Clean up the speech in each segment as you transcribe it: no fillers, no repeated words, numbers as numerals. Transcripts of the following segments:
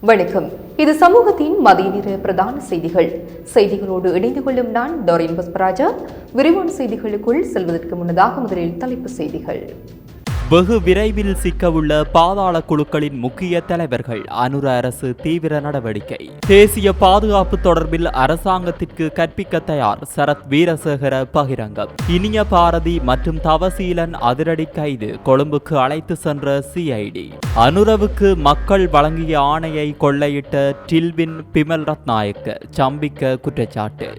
வணக்கம். இது சமூகத்தின் மதிய நேர பிரதான செய்திகளோடு இணைந்து கொள்ளும் நான் டோரின் புஷ்பராஜா. விரிவான செய்திகளுக்குள் செல்வதற்கு முன்னதாக முதலில் தலைப்புச் செய்திகள். வெகு விரைவில் சிக்கவுள்ள பாதாள குழுக்களின் முக்கிய தலைவர்கள். அனுர அரசு தீவிர நடவடிக்கை. தேசிய பாதுகாப்பு தொடர்பில் அரசாங்கத்திற்கு கற்பிக்க தயார். சரத் வீரசேகர பகிரங்கம். இனிய பாரதி மற்றும் தவசீலன் அதிரடி கைது. கொழும்புக்கு அழைத்து சென்ற சிஐடி. அனுரவுக்கு மக்கள் வழங்கிய ஆணையை கொள்ளையிட்ட டில்வின் பிமல் ரத்நாயக்க சம்பிக்க குற்றச்சாட்டு.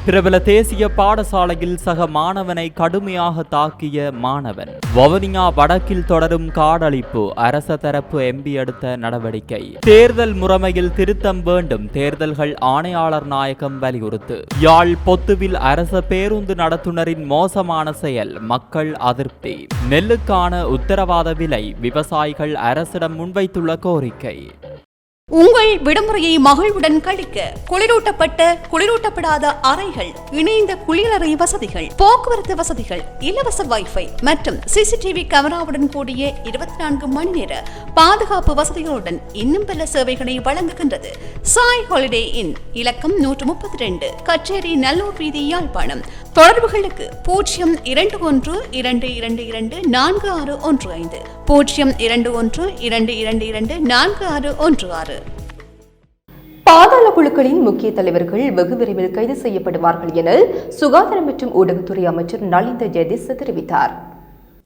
பிரபல தேசிய பாடசாலையில் சக மாணவனை கடுமையாக தாக்கிய மாணவன். வவுனியா வடக்கில் தொடரும் காடழிப்பு. அரச தரப்பு எம்பி எடுத்த நடவடிக்கை. தேர்தல் முறைமையில் திருத்தம் வேண்டும். தேர்தல்கள் ஆணையாளர் நாயகம் வலியுறுத்து. யாழ் பொத்துவில் அரச பேருந்து நடத்துனரின் மோசமான செயல். மக்கள் அதிருப்தி. நெல்லுக்கான உத்தரவாத விலை. விவசாயிகள் அரசிடம் முன்வைத்துள்ள கோரிக்கை. உங்கள் விடுமுறையை மகிழ்வுடன் கழிக்க குளிரூட்டப்படாத அறைகள், இணைந்த குளிரறை வசதிகள், போக்குவரத்து வசதிகள், இலவச வைஃபை மற்றும் சிசிடிவி கேமராவுடன் கூடிய 24 மணி நேர பாதுகாப்பு வசதிகளுடன் இன்னும் பல சேவைகளை வழங்குகின்றது சாய் ஹாலிடே இன். இலக்கம் 132, கச்சேரி, நல்லூர் வீதி, யாழ்ப்பாணம். தொடர்புகளுக்கு 0212224615, 0212224616. பாதாள குழுக்களின் முக்கிய தலைவர்கள் வெகு விரைவில் கைது செய்யப்படுவார்கள் என சுகாதார மற்றும் ஊடகத்துறை அமைச்சர் நலிந்த ஜெயதிஸ் தெரிவித்தார்.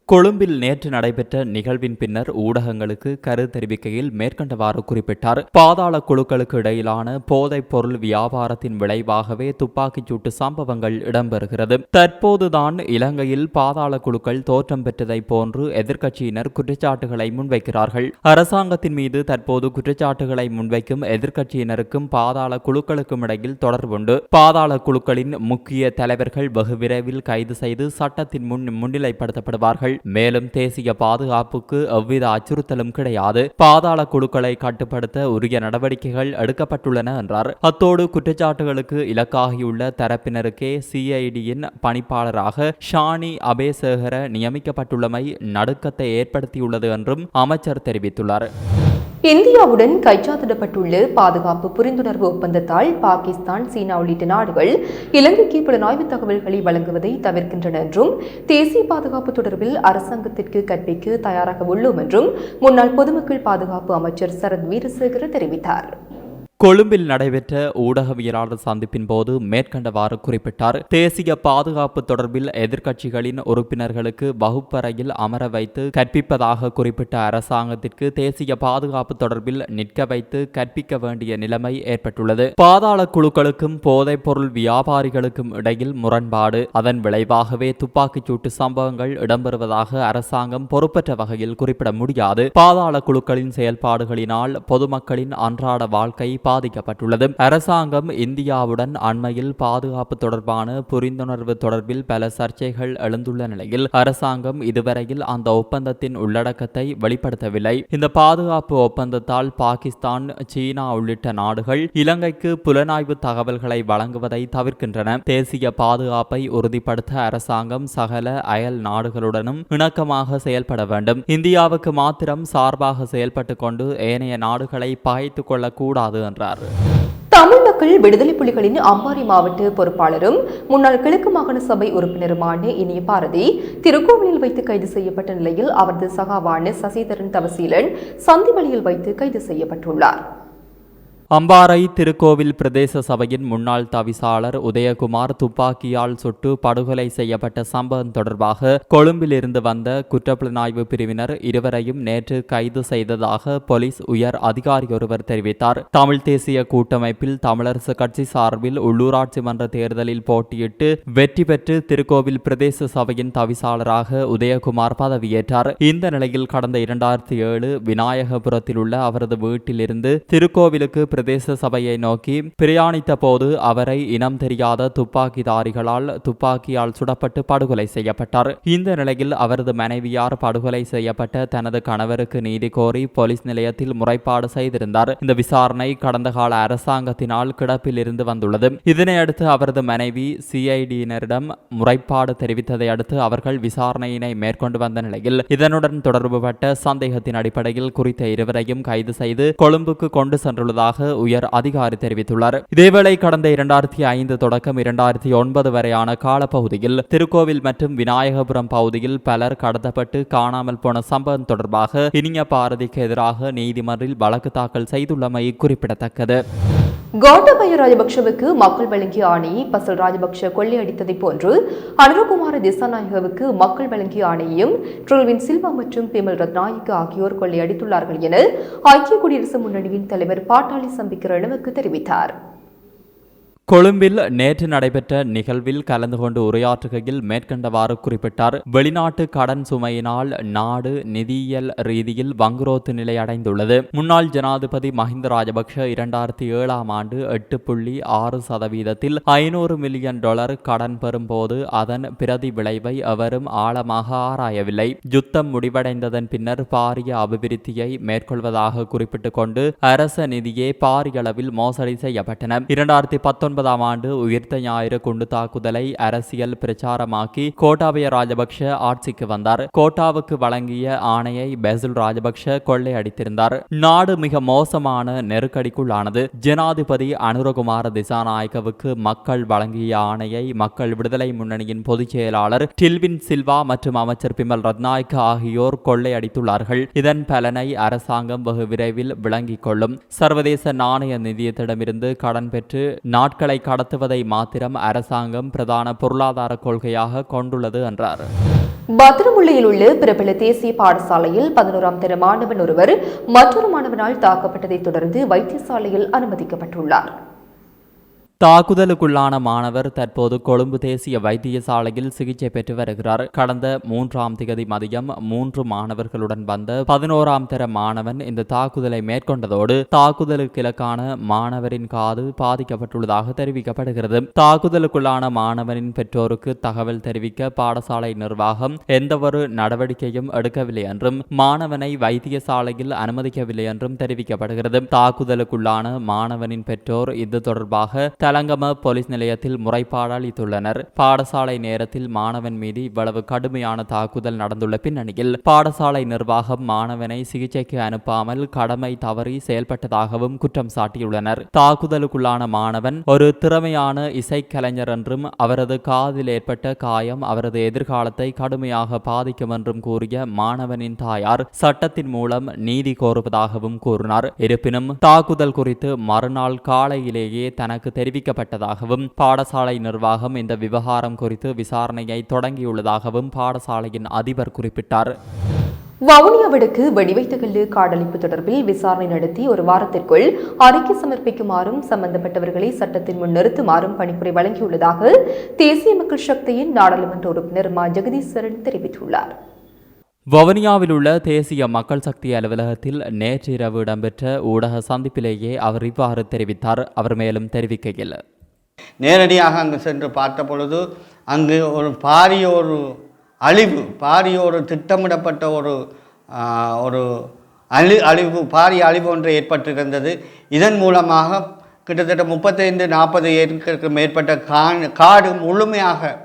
கொழும்பில் நேற்று நடைபெற்ற நிகழ்வின் பின்னர் ஊடகங்களுக்கு கருத்து தெரிவிக்கையில் மேற்கண்டவாறு குறிப்பிட்டார். பாதாள குழுக்களுக்கு இடையிலான போதைப் பொருள் வியாபாரத்தின் விளைவாகவே துப்பாக்கிச் சூட்டு சம்பவங்கள் இடம்பெறுகிறது. தற்போதுதான் இலங்கையில் பாதாள குழுக்கள் தோற்றம் பெற்றதை போன்று எதிர்க்கட்சியினர் குற்றச்சாட்டுகளை முன்வைக்கிறார்கள். அரசாங்கத்தின் மீது தற்போது குற்றச்சாட்டுகளை முன்வைக்கும் எதிர்க்கட்சியினருக்கும் பாதாள குழுக்களுக்கும் இடையில் தொடர்புண்டு. பாதாள குழுக்களின் முக்கிய தலைவர்கள் வெகு விரைவில் கைது செய்து சட்டத்தின் முன்னிலைப்படுத்தப்படுவார்கள். மேலும் தேசிய பாதுகாப்புக்கு எவ்வித அச்சுறுத்தலும் கிடையாது. பாதாள குழுக்களை கட்டுப்படுத்த உரிய நடவடிக்கைகள் எடுக்கப்பட்டுள்ளன என்றார். அத்தோடு குற்றச்சாட்டுகளுக்கு இலக்காகியுள்ள தரப்பினருக்கே சிஐடியின் பணிப்பாளராக ஷானி அபேசேகர நியமிக்கப்பட்டுள்ளமை நடுக்கத்தை ஏற்படுத்தியுள்ளது என்றும் அமைச்சர் தெரிவித்துள்ளார். இந்தியாவுடன் கைச்சாத்திடப்பட்டுள்ள பாதுகாப்பு புரிந்துணர்வு ஒப்பந்தத்தால் பாகிஸ்தான், சீனா உள்ளிட்ட நாடுகள் இலங்கைக்கு புலனாய்வு தகவல்களை வழங்குவதை தவிர்க்கின்றன என்றும் தேசிய பாதுகாப்பு தொடர்பில் அரசாங்கத்திற்கு கற்பிக்க தயாராக உள்ளோம் என்றும் முன்னாள் பொதுமக்கள் பாதுகாப்பு அமைச்சர் சரத் வீரசேகர தெரிவித்தார். கொழும்பில் நடைபெற்ற ஊடகவியலாளர் சந்திப்பின் போது மேற்கண்டவாறு குறிப்பிட்டார். தேசிய பாதுகாப்பு தொடர்பில் எதிர்க்கட்சிகளின் உறுப்பினர்களுக்கு வகுப்பறையில் அமர வைத்து கற்பிப்பதாக குறிப்பிட்ட அரசாங்கத்திற்கு தேசிய பாதுகாப்பு தொடர்பில் நிற்க வைத்து கற்பிக்க வேண்டிய நிலைமை ஏற்பட்டுள்ளது. பாதாள குழுக்களுக்கும் போதைப் பொருள் வியாபாரிகளுக்கும் இடையில் முரண்பாடு. அதன் விளைவாகவே துப்பாக்கிச் சூட்டு சம்பவங்கள் இடம்பெறுவதாக அரசாங்கம் பொறுப்பற்ற வகையில் குறிப்பிட முடியாது. பாதாள குழுக்களின் செயல்பாடுகளினால் பொதுமக்களின் அன்றாட வாழ்க்கை பாதிக்கப்பட்டுள்ளது. அரசாங்கம் இந்தியாவுடன் அண்மையில் பாதுகாப்பு தொடர்பான புரிந்துணர்வு தொடர்பில் பல சர்ச்சைகள் எழுந்துள்ள நிலையில் அரசாங்கம் இதுவரையில் அந்த ஒப்பந்தத்தின் உள்ளடக்கத்தை வெளிப்படுத்தவில்லை. இந்த பாதுகாப்பு ஒப்பந்தத்தால் பாகிஸ்தான், சீனா உள்ளிட்ட நாடுகள் இலங்கைக்கு புலனாய்வு தகவல்களை வழங்குவதை தவிர்க்கின்றன. தேசிய பாதுகாப்பை உறுதிப்படுத்த அரசாங்கம் சகல அயல் நாடுகளுடனும் இணக்கமாக செயல்பட வேண்டும். இந்தியாவுக்கு மாத்திரம் சார்பாக செயல்பட்டுக் கொண்டு ஏனைய நாடுகளை பகைத்துக் கொள்ளக்கூடாது என்றார். தமிழ் மக்கள் விடுதலை புலிகளின் அம்பாறை மாவட்ட பொறுப்பாளரும் முன்னாள் கிழக்கு மாகாண சபை உறுப்பினருமான இனிய பாரதி திருக்கோவிலில் வைத்து கைது செய்யப்பட்ட நிலையில் அவரது சகாவான சசிதரன் தவசீலன் சந்திவழியில் வைத்து கைது செய்யப்பட்டுள்ளார். அம்பாறை திருக்கோவில் பிரதேச சபையின் முன்னாள் தவிசாளர் உதயகுமார் துப்பாக்கியால் சுட்டு படுகொலை செய்யப்பட்ட சம்பவம் தொடர்பாக கொழும்பில் இருந்து வந்த குற்றப்புலனாய்வு பிரிவினர் இருவரையும் நேற்று கைது செய்ததாக போலீஸ் உயர் அதிகாரியொருவர் தெரிவித்தார். தமிழ் தேசிய கூட்டமைப்பில் தமிழரசு கட்சி சார்பில் உள்ளூராட்சி மன்ற தேர்தலில் போட்டியிட்டு வெற்றி பெற்று திருக்கோவில் பிரதேச சபையின் தவிசாளராக உதயகுமார் பதவியேற்றார். இந்த நிலையில் கடந்த 2007 விநாயகபுரத்தில் உள்ள அவரது வீட்டிலிருந்து திருக்கோவிலுக்கு பிரதேச சபையை நோக்கி பிரயாணித்த போது அவரை இனம் தெரியாத துப்பாக்கிதாரிகளால் துப்பாக்கியால் சுடப்பட்டு படுகொலை செய்யப்பட்டார். இந்த நிலையில் அவரது மனைவியார் படுகொலை செய்யப்பட்ட தனது கணவருக்கு நீதி கோரி போலீஸ் நிலையத்தில் முறைப்பாடு செய்திருந்தார். இந்த விசாரணை கடந்த கால அரசாங்கத்தினால் கிடப்பில் இருந்து வந்துள்ளது. இதனையடுத்து அவரது மனைவி சிஐடியினரிடம் முறைப்பாடு தெரிவித்ததை அடுத்து அவர்கள் விசாரணையினை மேற்கொண்டு வந்த நிலையில் இதனுடன் தொடர்புபட்ட சந்தேகத்தின் அடிப்படையில் குறித்த இருவரையும் கைது செய்து கொழும்புக்கு கொண்டு சென்றுள்ளதாக உயர் அதிகாரி தெரிவித்துள்ளார். இதேவேளை கடந்த 2005 தொடக்கம் 2009 வரையான காலப்பகுதியில் திருக்கோவில் மற்றும் விநாயகபுரம் பகுதியில் பலர் கடத்தப்பட்டு காணாமல் போன சம்பவம் தொடர்பாக இனிய பாரதிக்கு எதிராக நீதிமன்றில் வழக்கு தாக்கல் செய்துள்ளமை குறிப்பிடத்தக்கது. கோட்டாபய ராஜபக்ஷவுக்கு மக்கள் வழங்கிய ஆணையை பசல் ராஜபக்ஷ கொள்ளையடித்ததை போன்று அனுரகுமார திசாநாயகவுக்கு மக்கள் வழங்கிய ஆணையையும் ட்ரில்வின் சில்வா மற்றும் பிமல் ரத்நாயக்க ஆகியோர் கொள்ளையடித்துள்ளார்கள் என ஐக்கிய குடியரசு முன்னணியின் தலைவர் பாட்டாளி சம்பிக்க ரணவுக்கு தெரிவித்தார். கொழும்பில் நேற்று நடைபெற்ற நிகழ்வில் கலந்து கொண்டு உரையாற்றுகையில் மேற்கண்டவாறு குறிப்பிட்டார். வெளிநாட்டு கடன் சுமையினால் நாடு நிதியியல் ரீதியில் வங்குரோத்து நிலை அடைந்துள்ளது. முன்னாள் ஜனாதிபதி மஹிந்த ராஜபக்ஷ 2007ஆம் ஆண்டு 8.6% $500 மில்லியன் கடன் பெறும்போது அதன் பிரதி விளைவை அவரும் ஆழமாக ஆராயவில்லை. யுத்தம் முடிவடைந்ததன் பின்னர் பாரிய அபிவிருத்தியை மேற்கொள்வதாக குறிப்பிட்டுக் கொண்டு அரச நிதியே பாரிய அளவில் மோசடி செய்யப்பட்டன. 2019 ஆண்டு உயிர்த்த ஞாயிறு குண்டு தாக்குதலை அரசியல் பிரச்சாரமாக்கி கோட்டாபய ராஜபக்ஷ ஆட்சிக்கு வந்தார். கோட்டாவுக்கு வழங்கிய ஆணையை பெசில் ராஜபக்ஷ கொள்ளையடித்திருந்தார். நாடு மிக மோசமான நெருக்கடிக்குள்ளானது. ஜனாதிபதி அனுரகுமார திசாநாயக்கவுக்கு மக்கள் வழங்கிய ஆணையை மக்கள் விடுதலை முன்னணியின் பொதுச் செயலாளர் டில்வின் சில்வா மற்றும் அமைச்சர் பிமல் ரத்நாயக்க ஆகியோர் கொள்ளையடித்துள்ளார்கள். இதன் பலனை அரசாங்கம் வெகு விரைவில் விளங்கிக் கொள்ளும். சர்வதேச நாணய நிதியத்திடமிருந்து கடன் பெற்று நாட்கள் கடத்துவதை மாத்திரம் அரசாங்கம் பிரதான பொருளாதார கொள்கையாக கொண்டுள்ளது என்றார். பத்திரமுல்லையில் உள்ள பிரபல தேசிய பாடசாலையில் 11ஆம் தர மாணவன் ஒருவர் மற்றொரு மாணவனால் தாக்கப்பட்டதைத் தொடர்ந்து வைத்தியசாலையில் அனுமதிக்கப்பட்டுள்ளார். தாக்குதலுக்குள்ளான மாணவர் தற்போது கொழும்பு தேசிய வைத்தியசாலையில் சிகிச்சை பெற்று வருகிறார். கடந்த 3ஆம் திகதி மதியம் 3 மாணவர்களுடன் வந்த 11ஆம் தர மாணவன் இந்த தாக்குதலை மேற்கொண்டதோடு தாக்குதலுக்கு இலக்கான மாணவரின் காது பாதிக்கப்பட்டுள்ளதாக தெரிவிக்கப்படுகிறது. தாக்குதலுக்குள்ளான மாணவனின் பெற்றோருக்கு தகவல் தெரிவிக்க பாடசாலை நிர்வாகம் எந்தவொரு நடவடிக்கையும் எடுக்கவில்லை என்றும் மாணவனை வைத்தியசாலையில் அனுமதிக்கவில்லை என்றும் தெரிவிக்கப்படுகிறது. தாக்குதலுக்குள்ளான மாணவனின் பெற்றோர் இது தொடர்பாக தலங்கம போலீஸ் நிலையத்தில் முறைப்பாடு அளித்துள்ளனர். பாடசாலை நேரத்தில் மாணவன் மீது இவ்வளவு கடுமையான தாக்குதல் நடந்துள்ள பின்னணியில் பாடசாலை நிர்வாகம் மாணவனை சிகிச்சைக்கு அனுப்பாமல் கடமை தவறி செயல்பட்டதாகவும் குற்றம் சாட்டியுள்ளனர். தாக்குதலுக்குள்ளான மாணவன் ஒரு திறமையான இசைக்கலைஞர் என்றும் அவரது காதில் ஏற்பட்ட காயம் அவரது எதிர்காலத்தை கடுமையாக பாதிக்கும் என்றும் கூறிய மாணவனின் தாயார் சட்டத்தின் மூலம் நீதி கோருவதாகவும் கூறினார். இருப்பினும் தாக்குதல் குறித்து மறுநாள் காலையிலேயே தனக்கு தெரிவிக்கப்பட்டதாகவும் பாடசாலை நிர்வாகம் இந்த விவகாரம் குறித்து விசாரணையை தொடங்கியுள்ளதாகவும் பாடசாலையின் அதிபர் குறிப்பிட்டார். வவுனியாவிற்கு வெடிவைத்த கல்லு காடழிப்பு தொடர்பில் விசாரணை நடத்தி ஒரு வாரத்திற்குள் அறிக்கை சமர்ப்பிக்குமாறும் சம்பந்தப்பட்டவர்களை சட்டத்தின் முன் நிறுத்துமாறும் பணிப்புரை வழங்கியுள்ளதாக தேசிய மக்கள் சக்தியின் நாடாளுமன்ற உறுப்பினர் மா ஜெகதீஸ்வரன் தெரிவித்துள்ளார். வவுனியாவில் உள்ள தேசிய மக்கள் சக்தி அலுவலகத்தில் நேற்றிரவு இடம்பெற்ற ஊடக சந்திப்பிலேயே அவர் இவ்வாறு தெரிவித்தார். அவர் மேலும் தெரிவிக்கையில், நேரடியாக அங்கு சென்று பார்த்த பொழுது அங்கு ஒரு பாரிய ஒரு திட்டமிடப்பட்ட பாரிய அழிவு ஒன்று ஏற்பட்டிருந்தது. இதன் மூலமாக கிட்டத்தட்ட 35-40 ஏக்கருக்கு மேற்பட்ட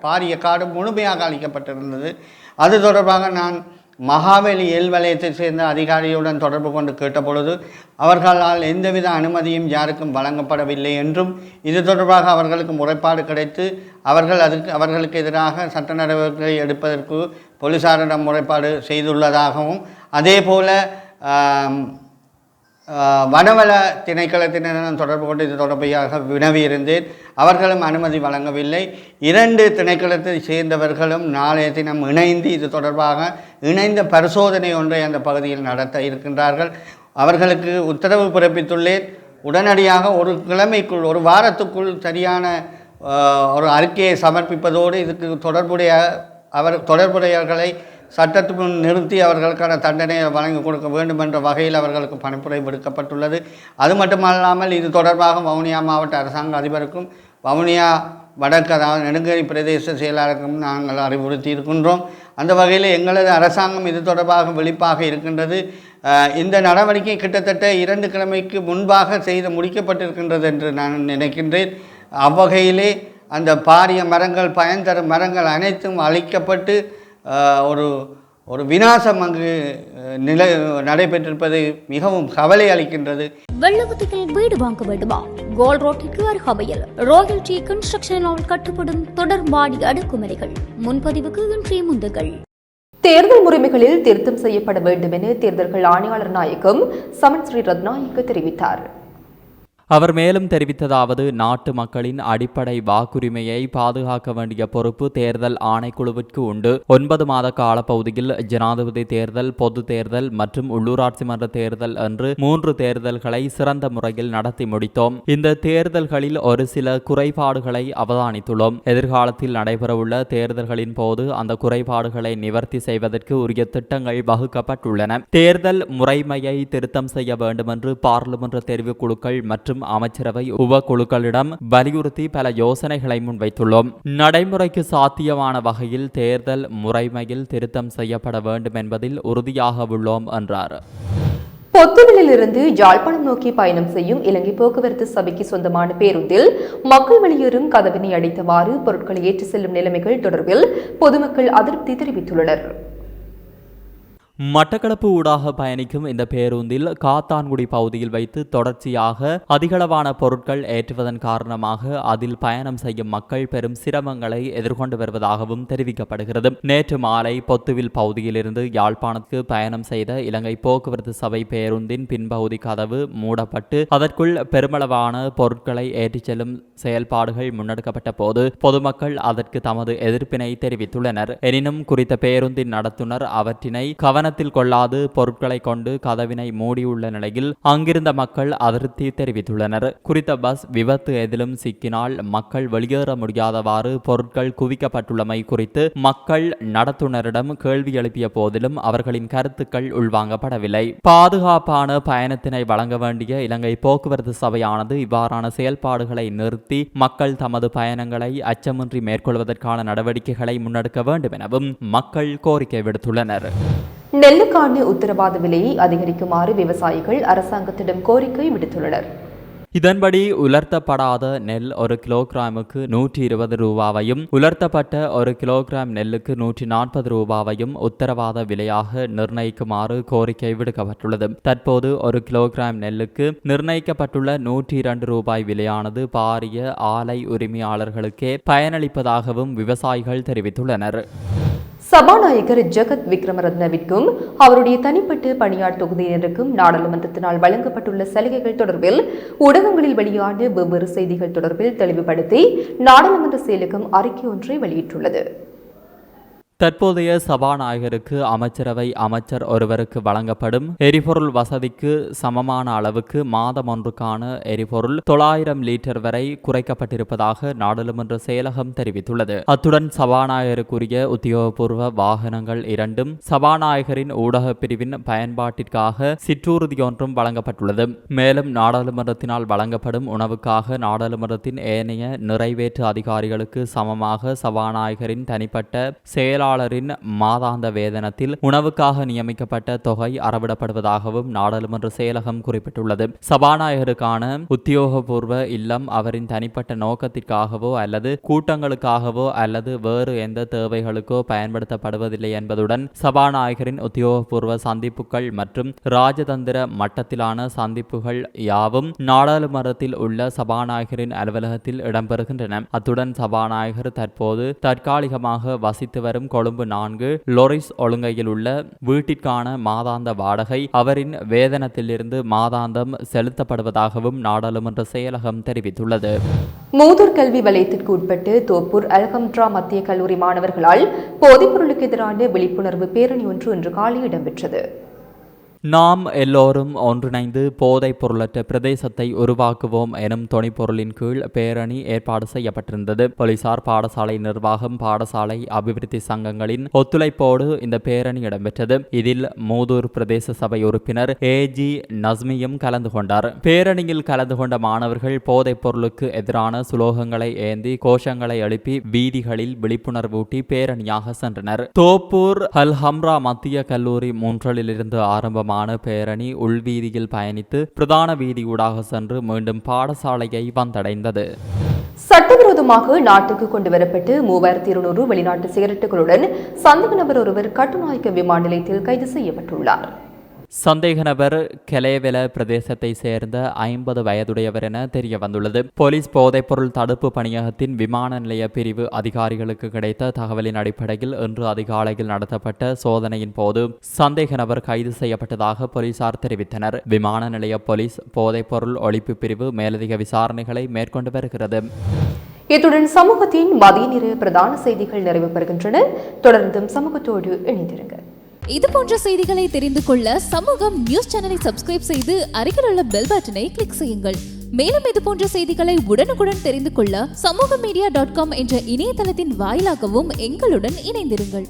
பாரிய காடு முழுமையாக அழிக்கப்பட்டிருந்தது. அது தொடர்பாக நான் மகாவெளி எல் வலயத்தை சேர்ந்த அதிகாரியுடன் தொடர்பு கொண்டு கேட்டபொழுது அவர்களால் எந்தவித அனுமதியும் யாருக்கும் வழங்கப்படவில்லை என்றும் இது தொடர்பாக அவர்களுக்கு முறைப்பாடு கிடைத்து அவர்களுக்கு எதிராக சட்ட நடவடிக்கை எடுப்பதற்கு போலீசாரிடம் முறைப்பாடு செய்துள்ளதாகவும் அதேபோல வனவள திணைக்களத்தினரிடம் தொடர்பு கொண்டு இது தொடர்பாக வினவியிருந்தேன். அவர்களும் அனுமதி வழங்கவில்லை. 2 திணைக்களத்தை சேர்ந்தவர்களும் நாளைய தினம் இணைந்து இது தொடர்பாக இணைந்த பரிசோதனை ஒன்றை அந்த பகுதியில் நடத்த இருக்கின்றார்கள். அவர்களுக்கு உத்தரவு பிறப்பித்துள்ளேன். உடனடியாக ஒரு வாரத்துக்குள் சரியான ஒரு அறிக்கையை சமர்ப்பிப்பதோடு இதுக்கு தொடர்புடையவர்களை சட்டத்துக்கு முன் நிறுத்தி அவர்களுக்கான தண்டனையை வழங்கி கொடுக்க வேண்டும் என்ற வகையில் அவர்களுக்கு பணிப்புரை விடுக்கப்பட்டுள்ளது. அது மட்டுமல்லாமல் இது தொடர்பாக வவுனியா மாவட்ட அரசாங்க அதிபருக்கும் வவுனியா வடக்கு அதாவது நெடுங்கரை பிரதேச செயலாளருக்கும் நாங்கள் அறிவுறுத்தி இருக்கின்றோம். அந்த வகையில் எங்களது அரசாங்கம் இது தொடர்பாக விழிப்பாக இருக்கின்றது. இந்த நடவடிக்கை கிட்டத்தட்ட 2 கிழமைக்கு முன்பாக செய்து முடிக்கப்பட்டிருக்கின்றது என்று நான் நினைக்கின்றேன். அவ்வகையிலே அந்த பாரிய மரங்கள் பயன் தரும் மரங்கள் அனைத்தும் அழிக்கப்பட்டு ஒரு விநாசம் அங்கு நடைபெற்றிருப்பது மிகவும் கவலை அளிக்கின்றது. வெள்ளவத்தியில் வீடு வாங்க வேண்டுமா? கோல் ரோட்டிற்கு அருகாமையில் ராயல் டி கன்ஸ்ட்ரக்ஷனால் கட்டப்படும் தொடர்பாடி அடுக்குமுறைகள். முன்பதிவுக்கு இன்றைய முந்துகள். தேர்தல் முறைமைகளில் திருத்தம் செய்யப்பட வேண்டும் என தேர்தல்கள் ஆணையாளர் நாயகம் சமன் ஸ்ரீ ரத்நாயக்க தெரிவித்தார். அவர் மேலும் தெரிவித்ததாவது, நாட்டு மக்களின் அடிப்படை வாக்குரிமையை பாதுகாக்க வேண்டிய பொறுப்பு தேர்தல் ஆணைக்குழுவிற்கு உண்டு. 9 மாத காலப்பகுதியில் ஜனாதிபதி தேர்தல், பொது தேர்தல் மற்றும் உள்ளூராட்சி மன்ற தேர்தல் என்று 3 தேர்தல்களை சிறந்த முறையில் நடத்தி முடித்தோம். இந்த தேர்தல்களில் ஒரு சில குறைபாடுகளை அவதானித்துள்ளோம். எதிர்காலத்தில் நடைபெறவுள்ள தேர்தல்களின் போது அந்த குறைபாடுகளை நிவர்த்தி செய்வதற்கு உரிய திட்டங்கள் வகுக்கப்பட்டுள்ளன. தேர்தல் முறைமையை திருத்தம் செய்ய வேண்டும் என்று பாராளுமன்ற தெரிவுக்குழுக்கள் மற்றும் அமைச்சரவை உபக்குழுக்களிடம் வலியுறுத்தி பல யோசனைகளை முன்வைத்துள்ளோம். நடைமுறைக்கு சாத்தியமான வகையில் தேர்தல் முறைமையில் திருத்தம் செய்யப்பட வேண்டும் என்பதில் உறுதியாக உள்ளோம் என்றார். பொத்துவிலிருந்து யாழ்ப்பாணம் நோக்கி பயணம் செய்யும் இலங்கை போக்குவரத்து சபைக்கு சொந்தமான பேருந்தில் மக்கள் வெளியேறும் கதவினை அடைத்தவாறு பொருட்களை ஏற்றி செல்லும் நிலைமைகள் தொடர்பில் பொதுமக்கள் அதிருப்தி தெரிவித்துள்ளனர். மட்டக்களப்பு ஊடாக பயணிக்கும் இந்த பேருந்தில் காத்தான்குடி பகுதியில் வைத்து தொடர்ச்சியாக அதிகளவான பொருட்கள் ஏற்றுவதன் காரணமாக அதில் பயணம் செய்யும் மக்கள் பெரும் சிரமங்களை எதிர்கொண்டு வருவதாகவும் தெரிவிக்கப்படுகிறது. நேற்று மாலை பொத்துவில் பகுதியிலிருந்து யாழ்ப்பாணத்துக்கு பயணம் செய்த இலங்கை போக்குவரத்து சபை பேருந்தின் பின்பகுதி கதவு மூடப்பட்டு அதற்குள் பெருமளவான பொருட்களை ஏற்றிச் செல்லும் செயல்பாடுகள் முன்னெடுக்கப்பட்ட போது பொதுமக்கள் அதற்கு தமது எதிர்ப்பினை தெரிவித்துள்ளனர். எனினும் குறித்த பேருந்தின் நடத்துனர் அவற்றினை கவனத்தில் கொள்ளாது பொருட்களை கொண்டு கதவினை மூடியுள்ள நிலையில் அங்கிருந்த மக்கள் அதிருப்தி தெரிவித்துள்ளனர். குறித்த பஸ் விபத்து எதிலும் சிக்கினால் மக்கள் வெளியேற முடியாதவாறு பொருட்கள் குவிக்கப்பட்டுள்ளமை குறித்து மக்கள் நடத்துனரிடம் கேள்வி எழுப்பிய போதிலும் அவர்களின் கருத்துக்கள் உள்வாங்கப்படவில்லை. பாதுகாப்பான பயணத்தினை வழங்க வேண்டிய இலங்கை போக்குவரத்து சபையானது இவ்வாறான செயல்பாடுகளை நிறுத்தி மக்கள் தமது பயணங்களை அச்சமின்றி மேற்கொள்வதற்கான நடவடிக்கைகளை முன்னெடுக்க வேண்டும் எனவும் மக்கள் கோரிக்கை விடுத்துள்ளனர். நெல்லுக்கான உத்தரவாத விலையை அதிகரிக்குமாறு விவசாயிகள் அரசாங்கத்திடம் கோரிக்கை விடுத்துள்ளனர். இதன்படி உலர்த்தப்படாத நெல் 1 கிலோகிராமுக்கு 120 ரூபாவையும் உலர்த்தப்பட்ட 1 கிலோகிராம் நெல்லுக்கு 140 ரூபாவையும் உத்தரவாத விலையாக நிர்ணயிக்குமாறு கோரிக்கை விடுக்கப்பட்டுள்ளது. தற்போது 1 கிலோகிராம் நெல்லுக்கு நிர்ணயிக்கப்பட்டுள்ள 102 ரூபாய் விலையானது பாரிய ஆலை உரிமையாளர்களுக்கே பயனளிப்பதாகவும் விவசாயிகள் தெரிவித்துள்ளனர். சபாநாயகர் ஜெகத் விக்ரமரத்னவிற்கும் அவருடைய தனிப்பட்ட பணியாளர் தொகுதியினருக்கும் நாடாளுமன்றத்தினால் வழங்கப்பட்டுள்ள சலுகைகள் தொடர்பில் ஊடகங்களில் வெளியான வெவ்வேறு செய்திகள் தொடர்பில் தெளிவுபடுத்தி நாடாளுமன்ற செயலகம் அறிக்கை ஒன்றை வெளியிட்டுள்ளது. தற்போதைய சபாநாயகருக்கு அமைச்சரவை அமைச்சர் ஒருவருக்கு வழங்கப்படும் எரிபொருள் வசதிக்கு சமமான அளவுக்கு மாதம் ஒன்றுக்கான எரிபொருள் 900 லிட்டர் வரை குறைக்கப்பட்டிருப்பதாக நாடாளுமன்ற செயலகம் தெரிவித்துள்ளது. அத்துடன் சபாநாயகருக்குரிய உத்தியோகபூர்வ வாகனங்கள் 2ம் சபாநாயகரின் ஊடக பிரிவின் பயன்பாட்டிற்காக சிற்றூர்தியொன்றும் வழங்கப்பட்டுள்ளது. மேலும் நாடாளுமன்றத்தினால் வழங்கப்படும் உணவுக்காக நாடாளுமன்றத்தின் ஏனைய நிறைவேற்று அதிகாரிகளுக்கு சமமாக சபாநாயகரின் தனிப்பட்ட செயலாளரின் மாதாந்த வேதனத்தில் உணவுக்காக நியமிக்கப்பட்ட தொகை அறவிடப்படுவதாகவும் நாடாளுமன்ற செயலகம் குறிப்பிட்டுள்ளது. சபாநாயகருக்கான உத்தியோகபூர்வ இல்லம் அவரின் தனிப்பட்ட நோக்கத்திற்காகவோ அல்லது கூட்டங்களுக்காகவோ அல்லது வேறு எந்த தேவைகளுக்கோ பயன்படுத்தப்படுவதில்லை என்பதுடன் சபாநாயகரின் உத்தியோகபூர்வ சந்திப்புகள் மற்றும் ராஜதந்திர மட்டத்திலான சந்திப்புகள் யாவும் நாடாளுமன்றத்தில் உள்ள சபாநாயகரின் அலுவலகத்தில் இடம்பெறுகின்றன. அத்துடன் சபாநாயகர் தற்போது தற்காலிகமாக வசித்து வரும் கொழும்பு 4 லோரிஸ் ஒழுங்கையில் உள்ள வீட்டிற்கான மாதாந்த வாடகை அவரின் வேதனத்திலிருந்து மாதாந்தம் செலுத்தப்படுவதாகவும் நாடாளுமன்ற செயலகம் தெரிவித்துள்ளது. மூதூர் கல்வி வலயத்திற்கு உட்பட்டு தோப்பூர் அல்ஹம்ட்ரா மத்திய கல்லூரி மாணவர்களால் போதைப்பொருளுக்கு எதிரான விழிப்புணர்வு பேரணி ஒன்று இன்று காலை இடம்பெற்றது. நாம் எல்லோரும் ஒன்றிணைந்து போதைப் பொருளற்ற பிரதேசத்தை உருவாக்குவோம் எனும் தொனிப்பொருளின் கீழ் பேரணி ஏற்பாடு செய்யப்பட்டிருந்தது. போலீசார், பாடசாலை நிர்வாகம், பாடசாலை அபிவிருத்தி சங்கங்களின் ஒத்துழைப்போடு இந்த பேரணி இடம்பெற்றது. இதில் மூதூர் பிரதேச சபை உறுப்பினர் AG நஸ்மியும் கலந்து கொண்டார். பேரணியில் கலந்து கொண்ட மாணவர்கள் போதைப் பொருளுக்கு எதிரான சுலோகங்களை ஏந்தி கோஷங்களை எழுப்பி வீதிகளில் விழிப்புணர்வூட்டி பேரணியாக சென்றனர். தோப்பூர் அல்-ஹம்ரா மத்திய கல்லூரி முன்றலிலிருந்து ஆரம்பமான பேரணி உள்வீதியில் பயணித்து பிரதான வீதியூடாக சென்று மீண்டும் பாடசாலையை வந்தடைந்தது. சட்டவிரோதமாக நாட்டுக்கு கொண்டு வரப்பட்டு 3200 வெளிநாட்டு சிகரெட்டுகளுடன் சந்தேக நபர் ஒருவர் கட்டுநாயக்க விமான நிலையத்தில் கைது செய்யப்பட்டுள்ளார். சந்தேக நபர் கெலேவெல பிரதேசத்தை சேர்ந்த 50 வயதுடையவர் என தெரிய வந்துள்ளது. போலீஸ் போதைப்பொருள் தடுப்பு பணியகத்தின் விமான நிலைய பிரிவு அதிகாரிகளுக்கு கிடைத்த தகவலின் அடிப்படையில் இன்று அதிகாலையில் நடத்தப்பட்ட சோதனையின் போது சந்தேக நபர் கைது செய்யப்பட்டதாக போலீசார் தெரிவித்தனர். விமான நிலைய போலீஸ் போதைப்பொருள் ஒழிப்பு பிரிவு மேலதிக விசாரணைகளை மேற்கொண்டு வருகிறது. இத்துடன் சமூகத்தின் மதிய நேர பிரதான செய்திகள் நிறைவு பெறுகின்றன. தொடர்ந்தும் சமூகத்தோடு இணைந்திருங்கள். இது போன்ற செய்திகளை தெரிந்து கொள்ள சமூகம் நியூஸ் சேனலை சப்ஸ்கிரைப் செய்து அருகில் உள்ள பெல் பட்டனை கிளிக் செய்யுங்கள். மேலும் இது போன்ற செய்திகளை உடனுக்குடன் தெரிந்து கொள்ள சமூகமீடியா.com என்ற இணையதளத்தின் வாயிலாகவும் எங்களுடன் இணைந்திருங்கள்.